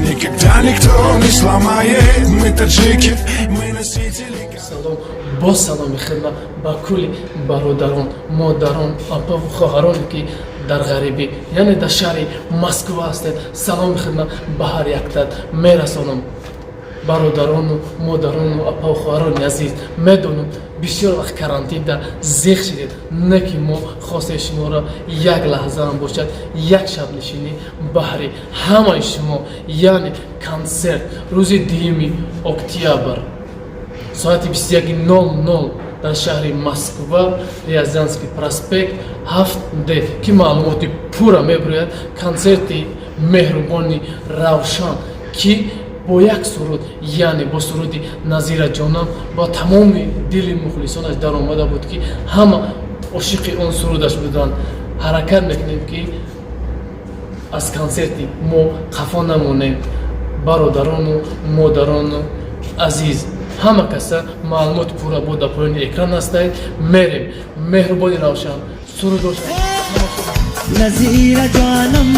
никогда никто не сломает. Мы таджики, мы носители. салом бо саломи хидмат ба кулли бародарон модарон апа хоҳароне ки дар ғарибӣ яъне дар шаҳри Москва ҳастед. Саломи хидмат ба ҳар яктан мерасонам. бародарону модарону апа хоҳарони азиз, медонам бисёр вақт карантинда зех шидед, не ки мо хосте шуморо як лаҳза ҳам бошад як шабнишинӣ баҳри ҳамаи шумо, яъне консерт рӯзи 2 октябр соати 21:00 дар шаҳри Москва, Рязанский проспект 7D ки маълумоти пурра мебурояд. Консерти меҳрубони равшан ки бо як суруд, яъне бо суруди Назира ҷонам ба тамоми дили мухлисонаш даромада буд ки ҳама ошиқи он сурудаш буданд. ҳаракат мекунем ки аз консерти мо қафо намонем. бародарону модарону азиз, ҳама каса маълумоти пурра бо дар поёни экран ҳастед. мерем. меҳрубони равшан сурудош Nazira ҷонам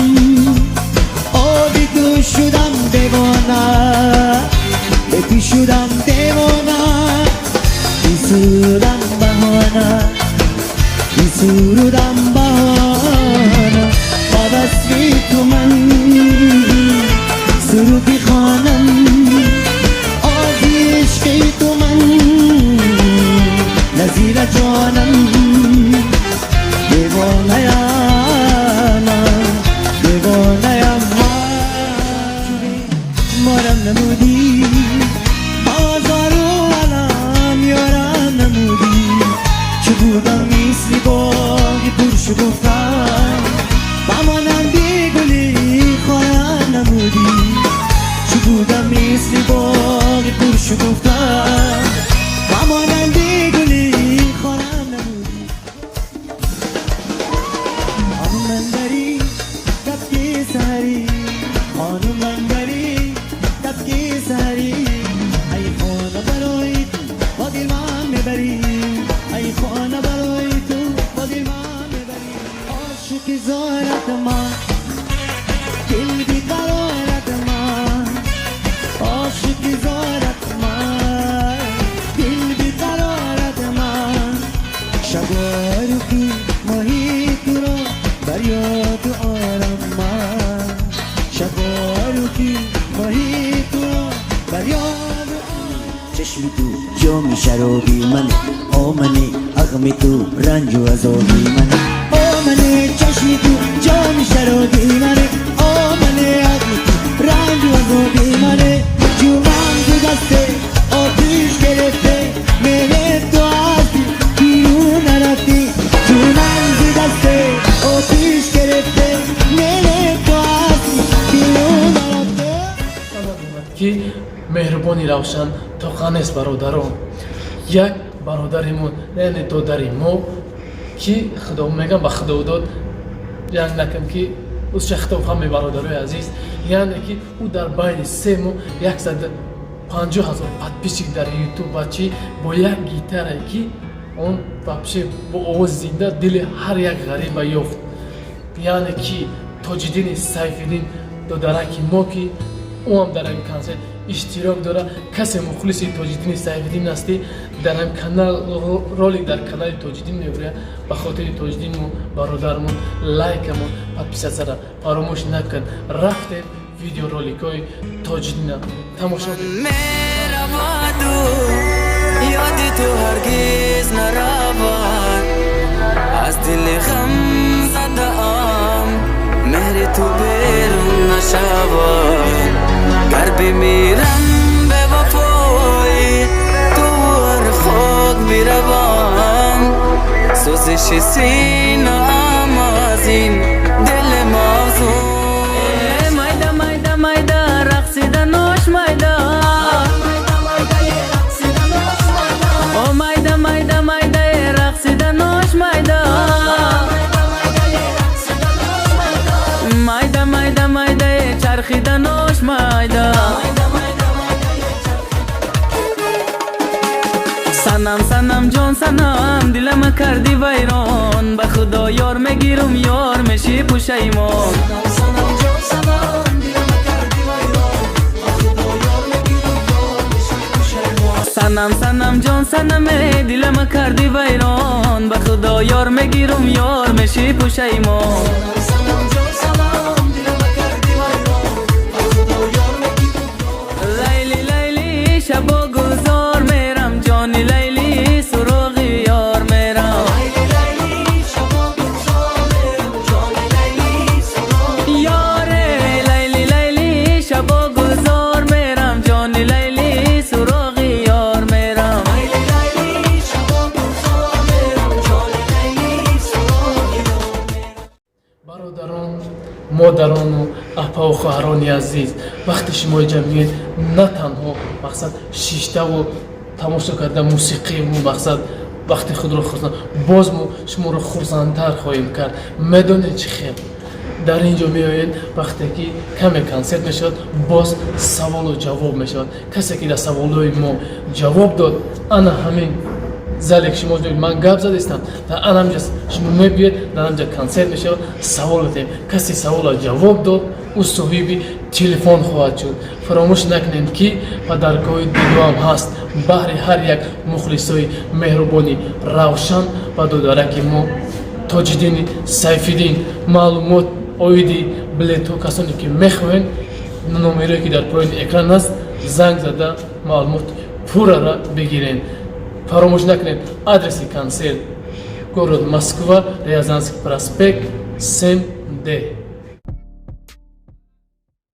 تو شدم دیوانه به تو شدم دیوانه بی سرودم بهانه بی سرودم بهانه با بسری تو من سرودی خوانم آزی عشقی تو من نظیره جانم دیوانه دیوانه مارم نمودی آزار و علم یارم نمودی چه بودم مثل باغی پر شکفتم با مانندی گلی خواهم نمودی چه بودم مثل باغی پر شکفتم با مانندی گلی خواهم نمودی آنو من داری کبکی سهری آنو من داری کبکی سهری ای خانه برای تو با دل من میبری ای خانه برای تو با دل من میبری عاشق زارت من دل بی قرارت من عاشق زارت من دل بی قرارت من شب و روزی ماهی تو را بر یاد آرم من شب و روزی ماهی تو را بر یاد چشمی تو جامی شرابی منه آمنه اغمی تو رنج و عذابی منه آمنه چشمی تو جامی شرابی منه آمنه اغمی تو رنج و عذابی منه جونم تو دسته آتیش گرفته میره تو هستی بیرون نرفتی جونم تو دسته آتیش گرفته میره تو هستی بیرون نرفته ки меҳрубони равшан тоқанест бародарон. як бародаримон яъне додари мо ки худо мегам ба худо дод як накам ки узча хитоб ҳамаи бародарои азиз, яъне ки ӯ дар байни 3 моҳ 150,000 подписчик дар ютуб ва чи бо як гитарае ки он вообще бо овози зинда дили ҳар як ғариба ёфт. яъне ки Тоҷиддини Сайфиддин додараки мо ки ӯ ҳам дар ин консерт иштирок дора. касе мухлиси Тоҷиддини Сайфиддин ҳастӣ, дар ин канал ролик дар канали Тоҷиддин мебурад. ба хотири Тоҷиддин мо бародармон лайкамон подписатсара фаромӯш накун. рафте видео роликҳои Тоҷиддина тамошо мераваду ёди ту ҳаргиз наравад аз дили ғам задаам меҳри ту берун нашавад гар бимирам бевафои ту ҳар хок биравам сӯзиши синаам аз ин дили мавзун майда майда майда рақсида нош майда о майда майда майда рақсида нош майда майда майда майда чархида нош майда санам санам ҷон санам дилама карди вайрон ба худо ёр мегирум ёр меши пушаймон سنم جان سنمه دلم کردی ویران به خدا یار میگیرم یار میشی پشیمان لیلی لیلی شبا گلزار میرم جانی لیلی سراغ یار میرم یاره لیلی لیلی شبا گلزار میرم جانی لیلی سراغ یار میرم برادران مادران و اپا و خواهران عزیز وقتی شما اینجا میید نه تنها مقصد شیشته و تماشا کردن موسیقی و مقصد وقتی خود رو خورسند باز ما شما رو خورسندتر خواهیم کرد میدونید چی خیلی در اینجا میآیید وقتی که کمی کنسرت میشود باز سوال و جواب میشود کسی که در سوالای ما جواب داد انا همین زلی که شما جوید من گپ زدستم در انامجا شما میبید در انجا کنسرت میشود سوال بتیم کسی سوال جواب داد او صاحبی تلفن خواهد شد فراموش نکنید که پدرگاه دیدو هم هست بهر هر یک مخلصای مهربانی روشن و دودارک ما تاجدین سیفیدین معلومات اویدی بلیتو کسانی که میخواین نمره که در پایین اکران است زنگ زده معلومات پورا را بگیرین فراموش نکنید آدرس کنسرت город Москва Рязанский проспект 7D